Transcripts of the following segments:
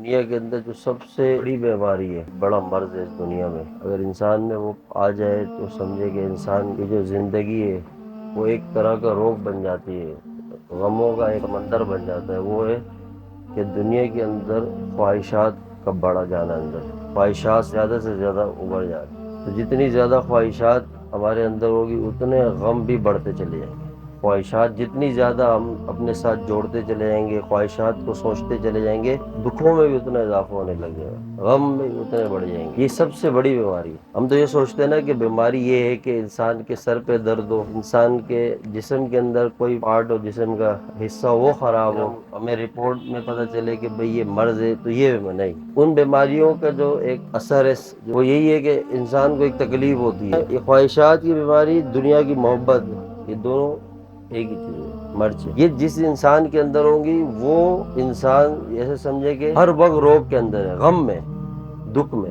دنیا کے اندر جو سب سے بڑی بیماری ہے، بڑا مرض ہے اس دنیا میں، اگر انسان میں وہ آ جائے تو سمجھے کہ انسان کی جو زندگی ہے وہ ایک طرح کا روگ بن جاتی ہے، غموں کا ایک سمندر بن جاتا ہے۔ وہ ہے کہ دنیا کے اندر خواہشات کا بڑھا جانا، اندر خواہشات زیادہ سے زیادہ ابھر جاتی، تو جتنی زیادہ خواہشات ہمارے اندر ہوگی اتنے غم بھی بڑھتے چلے جائیں گے۔ خواہشات جتنی زیادہ ہم اپنے ساتھ جوڑتے چلے جائیں گے، خواہشات کو سوچتے چلے جائیں گے، دکھوں میں بھی اتنا اضافہ ہونے لگ جائے گا، غم میں بھی اتنے بڑھ جائیں گے۔ یہ سب سے بڑی بیماری ہے۔ ہم تو یہ سوچتے ہیں نا کہ بیماری یہ ہے کہ انسان کے سر پہ درد ہو، انسان کے جسم کے اندر کوئی پارٹ ہو، جسم کا حصہ وہ خراب ہو، ہمیں رپورٹ میں پتہ چلے کہ بھئی یہ مرض ہے، تو یہ نہیں۔ ان بیماریوں کا جو ایک اثر ہے وہ یہی ہے کہ انسان کو ایک تکلیف ہوتی ہے۔ یہ خواہشات کی بیماری، دنیا کی محبت، یہ دونوں ایک ہی چیز ہے، مرض ہے۔ یہ جس انسان کے اندر ہوں گی وہ انسان ایسے سمجھے کہ ہر وقت روگ کے اندر ہے، غم میں، دکھ میں۔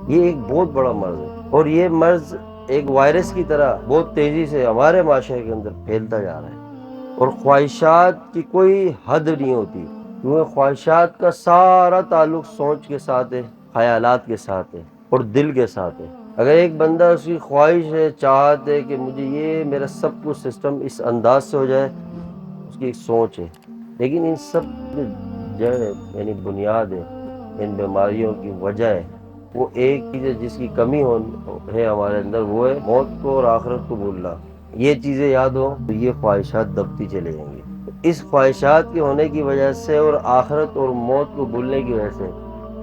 یہ ایک بہت بڑا مرض ہے، اور یہ مرض ایک وائرس کی طرح بہت تیزی سے ہمارے معاشرے کے اندر پھیلتا جا رہا ہے، اور خواہشات کی کوئی حد نہیں ہوتی، کیونکہ خواہشات کا سارا تعلق سوچ کے ساتھ ہے، خیالات کے ساتھ ہے، اور دل کے ساتھ ہے۔ اگر ایک بندہ اس کی خواہش ہے، چاہت ہے کہ مجھے یہ میرا سب کچھ سسٹم اس انداز سے ہو جائے، اس کی ایک سوچ ہے، لیکن ان سب کی جڑ ہے، یعنی بنیاد ہے، ان بیماریوں کی وجہ ہے، وہ ایک چیز ہے جس کی کمی ہے ہمارے اندر، وہ ہے موت کو اور آخرت کو بھولنا۔ یہ چیزیں یاد ہو تو یہ خواہشات دبتی چلے جائیں گی۔ اس خواہشات کے ہونے کی وجہ سے اور آخرت اور موت کو بھولنے کی وجہ سے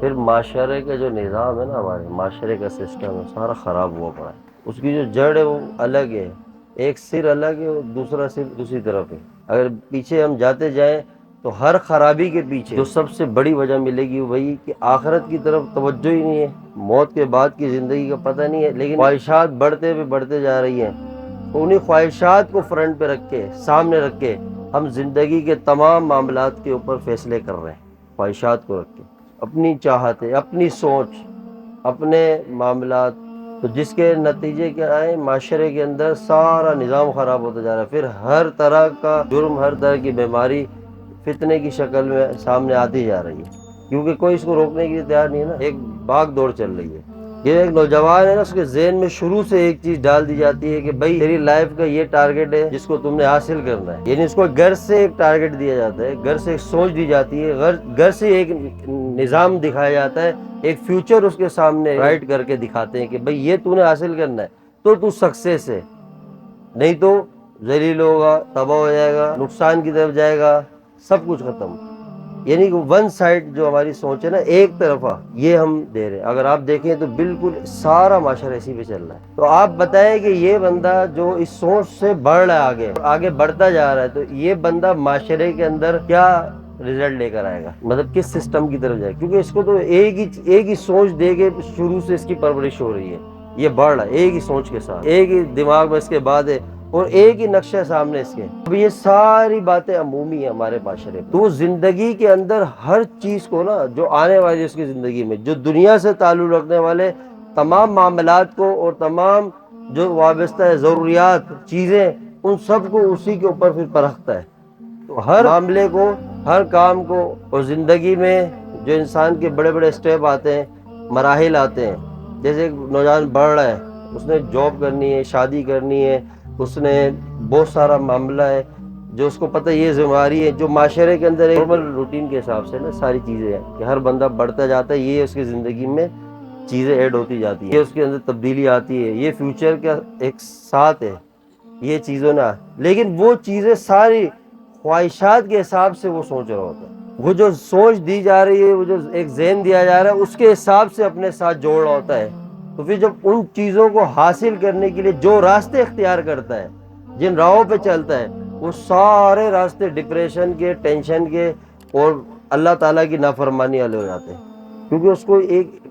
پھر معاشرے کا جو نظام ہے نا، ہمارے معاشرے کا سسٹم ہے، سارا خراب ہوا پڑا ہے۔ اس کی جو جڑ ہے وہ الگ ہے، ایک سر الگ ہے اور دوسرا سر دوسری طرف ہے۔ اگر پیچھے ہم جاتے جائیں تو ہر خرابی کے پیچھے جو سب سے بڑی وجہ ملے گی وہی کہ آخرت کی طرف توجہ ہی نہیں ہے، موت کے بعد کی زندگی کا پتہ نہیں ہے، لیکن خواہشات بڑھتے جا رہی ہیں۔ انہی خواہشات کو فرنٹ پہ رکھ کے، سامنے رکھ کے ہم زندگی کے تمام معاملات کے اوپر فیصلے کر رہے ہیں، خواہشات کو رکھ کے، اپنی چاہتیں، اپنی سوچ، اپنے معاملات، تو جس کے نتیجے کیا آئے، معاشرے کے اندر سارا نظام خراب ہوتا جا رہا ہے۔ پھر ہر طرح کا جرم، ہر طرح کی بیماری فتنے کی شکل میں سامنے آتی جا رہی ہے، کیونکہ کوئی اس کو روکنے کے لیے تیار نہیں ہے نا، ایک بھاگ دوڑ چل رہی ہے۔ یہ ایک نوجوان ہے نا، اس کے ذہن میں شروع سے ایک چیز ڈال دی جاتی ہے کہ بھائی تیری لائف کا یہ ٹارگٹ ہے جس کو تم نے حاصل کرنا ہے، یعنی اس کو گھر سے ایک ٹارگٹ دیا جاتا ہے، گھر سے ایک سوچ دی جاتی ہے، گھر سے ایک نظام دکھایا جاتا ہے، ایک فیوچر اس کے سامنے رائٹ کر کے دکھاتے ہیں کہ بھئی یہ تو نے حاصل کرنا ہے تو تو سکسیس ہے، نہیں تو ذلیل ہوگا، تباہ ہو جائے گا، نقصان کی طرف جائے گا، سب کچھ ختم۔ یعنی کہ ون سائڈ جو ہماری سوچ ہے نا، ایک طرفہ، یہ ہم دے رہے ہیں۔ اگر آپ دیکھیں تو بالکل سارا معاشرہ اسی پہ چل رہا ہے۔ تو آپ بتائیں کہ یہ بندہ جو اس سوچ سے بڑھ رہا ہے، آگے بڑھتا جا رہا ہے، تو یہ بندہ معاشرے کے اندر کیا رزلٹ لے کر آئے گا، مطلب کس سسٹم کی طرف جائے، کیونکہ اس کو تو ایک ہی سوچ دے کے شروع سے اس کی پرورش ہو رہی ہے، یہ بڑھ رہا ہے ایک ہی سوچ کے ساتھ، ایک ہی دماغ میں اس کے بعد ہے، اور ایک ہی نقشہ سامنے اس کے۔ اب یہ ساری باتیں عمومی ہیں ہمارے معاشرے میں، تو زندگی کے اندر ہر چیز کو نا، جو آنے والی اس کی زندگی میں، جو دنیا سے تعلق رکھنے والے تمام معاملات کو، اور تمام جو وابستہ ہے ضروریات چیزیں، ان سب کو اسی کے اوپر پھر پرکھتا ہے۔ تو ہر معاملے کو، ہر کام کو، اور زندگی میں جو انسان کے بڑے بڑے سٹیپ آتے ہیں، مراحل آتے ہیں، جیسے ایک نوجوان بڑھ رہا ہے، اس نے جاب کرنی ہے، شادی کرنی ہے، اس نے بہت سارا معاملہ ہے جو اس کو پتہ یہ ذمہ داری ہے، جو معاشرے کے اندر ایک نارمل روٹین کے حساب سے نا ساری چیزیں ہیں کہ ہر بندہ بڑھتا جاتا ہے، یہ اس کی زندگی میں چیزیں ایڈ ہوتی جاتی ہیں، یہ اس کے اندر تبدیلی آتی ہے، یہ فیوچر کا ایک ساتھ ہے، یہ چیزوں نا، لیکن وہ چیزیں ساری خواہشات کے حساب سے وہ سوچ رہا ہوتا ہے۔ وہ جو سوچ دی جا رہی ہے، وہ جو ایک ذہن دیا جا رہا ہے، اس کے حساب سے اپنے ساتھ جوڑ رہا ہوتا ہے۔ تو پھر جب ان چیزوں کو حاصل کرنے کے لیے جو راستے اختیار کرتا ہے، جن راہوں پہ چلتا ہے، وہ سارے راستے ڈپریشن کے، ٹینشن کے، اور اللہ تعالیٰ کی نافرمانی والے ہو جاتے ہیں، کیونکہ اس کو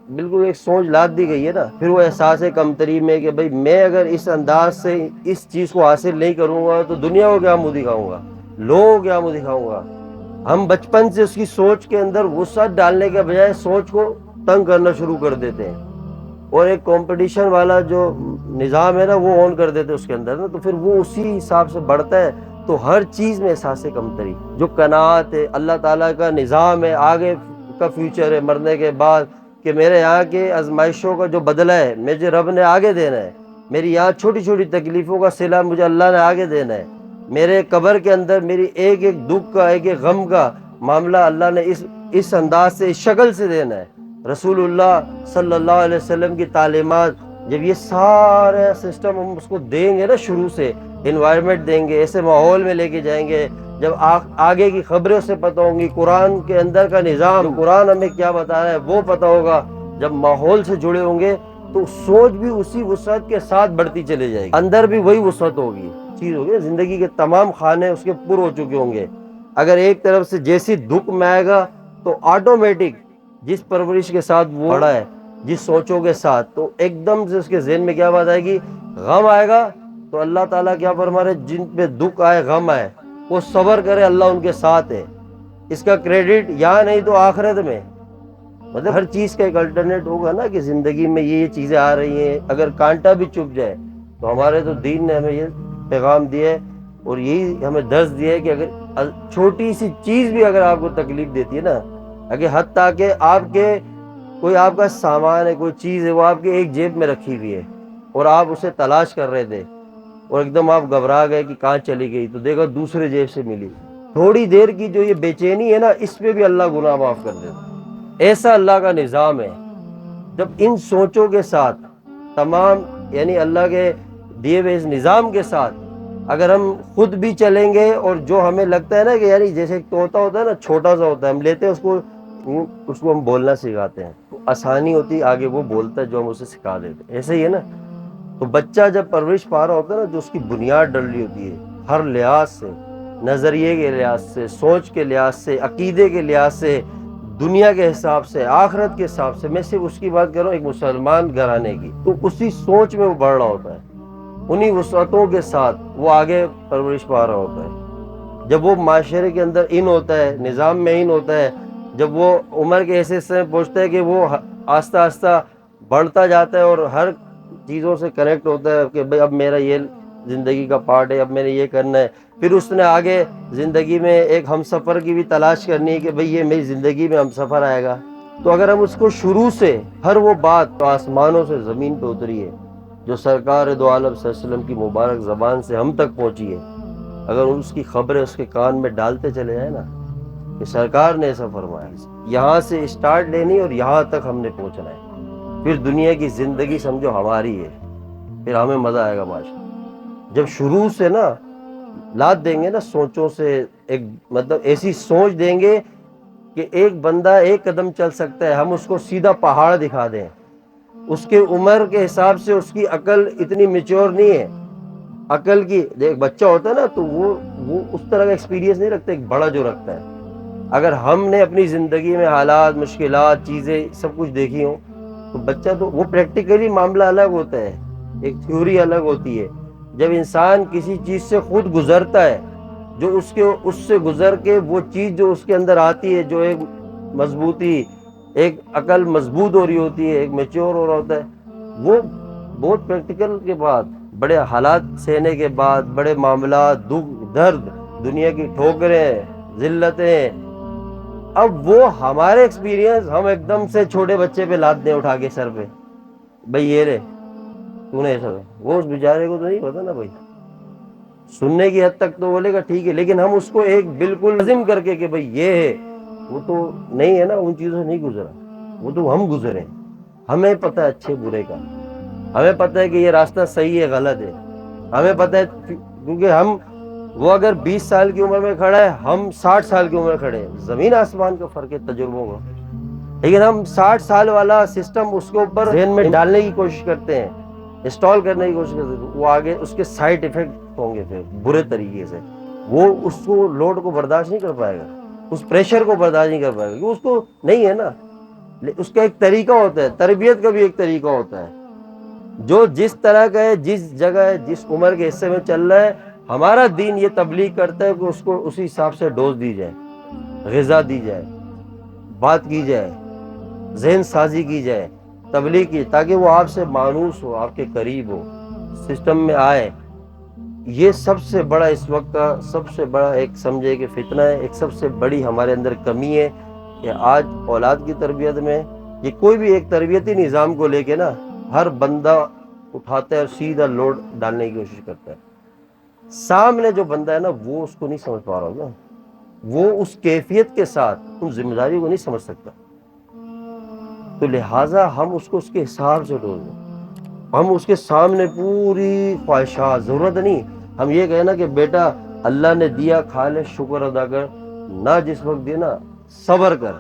بالکل ایک سوچ لاد دی گئی ہے نا۔ پھر وہ احساس کمتری میں کہ بھئی میں اگر اس انداز سے اس چیز کو حاصل نہیں کروں گا تو دنیا کو کیا منہ دکھاؤں گا، لوگوں کو کیا منہ دکھاؤں گا۔ ہم بچپن سے اس کی سوچ کے اندر وسعت ڈالنے کے بجائے سوچ کو تنگ کرنا شروع کر دیتے ہیں، اور ایک کمپٹیشن والا جو نظام ہے نا وہ آن کر دیتے اس کے اندر نا، تو پھر وہ اسی حساب سے بڑھتا ہے۔ تو ہر چیز میں احساس کمتری، جو قناعت ہے، اللہ تعالیٰ کا نظام ہے، آگے کا فیوچر ہے مرنے کے بعد، کہ میرے یہاں کے آزمائشوں کا جو بدلہ ہے مجھے رب نے آگے دینا ہے، میری یہاں چھوٹی چھوٹی تکلیفوں کا صلہ مجھے اللہ نے آگے دینا ہے، میرے قبر کے اندر میری ایک ایک دکھ کا ایک ایک غم کا معاملہ اللہ نے اس انداز سے اس شکل سے دینا ہے۔ رسول اللہ صلی اللہ علیہ وسلم کی تعلیمات، جب یہ سارا سسٹم ہم اس کو دیں گے نا، شروع سے انوائرمنٹ دیں گے، ایسے ماحول میں لے کے جائیں گے، جب آگے کی خبریں سے پتہ ہوں گی، قرآن کے اندر کا نظام، قرآن ہمیں کیا بتا رہا ہے وہ پتہ ہوگا، جب ماحول سے جڑے ہوں گے تو سوچ بھی اسی وسعت کے ساتھ بڑھتی چلے جائے گی، اندر بھی وہی وسعت ہوگی، چیز ہوگی، زندگی کے تمام خانے اس کے پر ہو چکے ہوں گے۔ اگر ایک طرف سے جیسی دکھ میں آئے گا تو آٹومیٹک جس پرورش کے ساتھ وہ بڑا ہے، جس سوچوں کے ساتھ، تو ایک دم سے اس کے ذہن میں کیا بات آئے گی، غم آئے گا تو اللہ تعالیٰ کیا فرما رہے، جن پہ دکھ آئے غم آئے وہ صبر کرے، اللہ ان کے ساتھ ہے۔ اس کا کریڈٹ یہاں نہیں تو آخرت میں، مطلب ہر چیز کا ایک الٹرنیٹ ہوگا نا، کہ زندگی میں یہ چیزیں آ رہی ہیں، اگر کانٹا بھی چپ جائے تو ہمارے تو دین نے ہمیں یہ پیغام دیا ہے اور یہی ہمیں درس دیا ہے کہ اگر چھوٹی سی چیز بھی اگر آپ کو تکلیف دیتی ہے نا، اگر حتیٰ کہ آپ کے کوئی آپ کا سامان ہے، کوئی چیز ہے، وہ آپ کے ایک جیب میں رکھی ہوئی ہے اور آپ اسے تلاش کر رہے تھے اور ایک دم آپ گھبرا گئے کہ کہاں چلی گئی، تو دیکھو دوسرے جیب سے ملی، تھوڑی دیر کی جو یہ بے چینی ہے نا، اس پہ بھی اللہ گناہ معاف کر دیتا۔ ایسا اللہ کا نظام ہے۔ جب ان سوچوں کے ساتھ تمام، یعنی اللہ کے دیے ہوئے اس نظام کے ساتھ اگر ہم خود بھی چلیں گے، اور جو ہمیں لگتا ہے نا کہ یعنی جیسے ایک طوطا ہوتا ہے نا، چھوٹا سا ہوتا ہے، ہم لیتے ہیں اس کو ہم بولنا سکھاتے ہیں، تو آسانی ہوتی ہے، آگے وہ بولتا ہے جو ہم اسے سکھا دیتے ہیں، ایسے ہی ہے نا۔ تو بچہ جب پرورش پا رہا ہوتا ہے نا، جو اس کی بنیاد ڈل رہی ہوتی ہے ہر لحاظ سے، نظریے کے لحاظ سے، سوچ کے لحاظ سے، عقیدے کے لحاظ سے، دنیا کے حساب سے، آخرت کے حساب سے، میں صرف اس کی بات کر رہا ہوں ایک مسلمان گھرانے کی، تو اسی سوچ میں وہ بڑھ رہا ہوتا ہے، انہی وسعتوں کے ساتھ وہ آگے پرورش پا رہا ہوتا ہے۔ جب وہ معاشرے کے اندر ان ہوتا ہے، نظام میں ان ہوتا ہے، جب وہ عمر کے ایسے حصے میں پہنچتا ہے کہ وہ آہستہ آہستہ بڑھتا جاتا ہے اور ہر چیزوں سے کنیکٹ ہوتا ہے کہ بھئی اب میرا یہ زندگی کا پارٹ ہے، اب میں نے یہ کرنا ہے، پھر اس نے آگے زندگی میں ایک ہم سفر کی بھی تلاش کرنی ہے کہ بھئی یہ میری زندگی میں ہم سفر آئے گا۔ تو اگر ہم اس کو شروع سے ہر وہ بات تو آسمانوں سے زمین پہ اتری ہے، جو سرکار دو عالم صلی اللہ علیہ وسلم کی مبارک زبان سے ہم تک پہنچی ہے، اگر اس کی خبریں اس کے کان میں ڈالتے چلے جائیں نا کہ سرکار نے ایسا فرمایا، یہاں سے اسٹارٹ لینی اور یہاں تک ہم نے پہنچنا ہے، پھر دنیا کی زندگی سمجھو ہماری ہے، پھر ہمیں مزہ آئے گا ماشاءاللہ۔ جب شروع سے نا لاد دیں گے نا سوچوں سے، ایک مطلب ایسی سوچ دیں گے کہ ایک بندہ ایک قدم چل سکتا ہے، ہم اس کو سیدھا پہاڑ دکھا دیں، اس کے عمر کے حساب سے اس کی عقل اتنی میچور نہیں ہے، عقل کی ایک بچہ ہوتا ہے نا تو وہ اس طرح کا ایکسپیرینس نہیں رکھتا ایک بڑا جو رکھتا ہے۔ اگر ہم نے اپنی زندگی میں حالات، مشکلات، چیزیں سب کچھ دیکھی ہوں تو بچہ تو وہ پریکٹیکلی معاملہ الگ ہوتا ہے، ایک تھیوری الگ ہوتی ہے۔ جب انسان کسی چیز سے خود گزرتا ہے، جو اس سے گزر کے وہ چیز جو اس کے اندر آتی ہے، جو ایک مضبوطی، ایک عقل مضبوط ہو رہی ہوتی ہے، ایک میچور ہو رہا ہوتا ہے، وہ بہت پریکٹیکل کے بعد، بڑے حالات سہنے کے بعد، بڑے معاملات، دکھ درد، دنیا کی ٹھوکریں، ذلتیں، اب وہ ہمارے ایکسپیرینس ہم ایک دم سے چھوٹے بچے پہ لاد دیں اٹھا کے سر پہ، بھئی یہ رے تو نے ایسا، وہ اس بیچارے کو تو نہیں پتا نا بھائی، سننے کی حد تک تو بولے گا ٹھیک ہے، لیکن ہم اس کو ایک بالکل عزم کر کے کہ بھئی یہ ہے، وہ تو نہیں ہے نا، ان چیزوں سے نہیں گزرا، وہ تو ہم گزرے ہیں، ہمیں پتہ ہے اچھے برے کا، ہمیں پتہ ہے کہ یہ راستہ صحیح ہے غلط ہے، ہمیں پتہ ہے، کیونکہ ہم وہ اگر 20 سال کی عمر میں کھڑا ہے، ہم 60 سال کی عمر میں کھڑے ہیں، زمین آسمان کا فرق ہے تجربوں کا، لیکن ہم 60 سال والا سسٹم اس کے اوپر ذہن میں ڈالنے کی کوشش کرتے ہیں، انسٹال کرنے کی کوشش کرتے ہیں، وہ آگے اس کے سائیڈ ایفیکٹ ہوں گے پھر برے طریقے سے، وہ اس کو لوڈ کو برداشت نہیں کر پائے گا، اس پریشر کو برداشت نہیں کر پائے گا، کیونکہ اس کو نہیں ہے نا، اس کا ایک طریقہ ہوتا ہے، تربیت کا بھی ایک طریقہ ہوتا ہے، جو جس طرح کا ہے، جس جگہ ہے، جس عمر کے حصے میں چل رہا ہے، ہمارا دین یہ تبلیغ کرتا ہے کہ اس کو اسی حساب سے ڈوز دی جائے، غذا دی جائے، بات کی جائے، ذہن سازی کی جائے، تبلیغ کی، تاکہ وہ آپ سے مانوس ہو، آپ کے قریب ہو، سسٹم میں آئے۔ یہ سب سے بڑا اس وقت کا سب سے بڑا ایک سمجھے کہ فتنہ ہے، ایک سب سے بڑی ہمارے اندر کمی ہے کہ آج اولاد کی تربیت میں یہ کوئی بھی ایک تربیتی نظام کو لے کے نا ہر بندہ اٹھاتا ہے اور سیدھا لوڈ ڈالنے کی کوشش کرتا ہے. سامنے جو بندہ ہے نا وہ اس کو نہیں سمجھ پا رہا ہوں نا, وہ اس کیفیت کے ساتھ ان ذمہ داریوں کو نہیں سمجھ سکتا. تو لہٰذا ہم اس کو اس کے حساب سے ڈول دیں. ہم اس کے سامنے پوری خواہشات, ضرورت نہیں ہم یہ کہیں نا کہ بیٹا اللہ نے دیا کھا لے, شکر ادا کر, نہ جس وقت دینا صبر کر.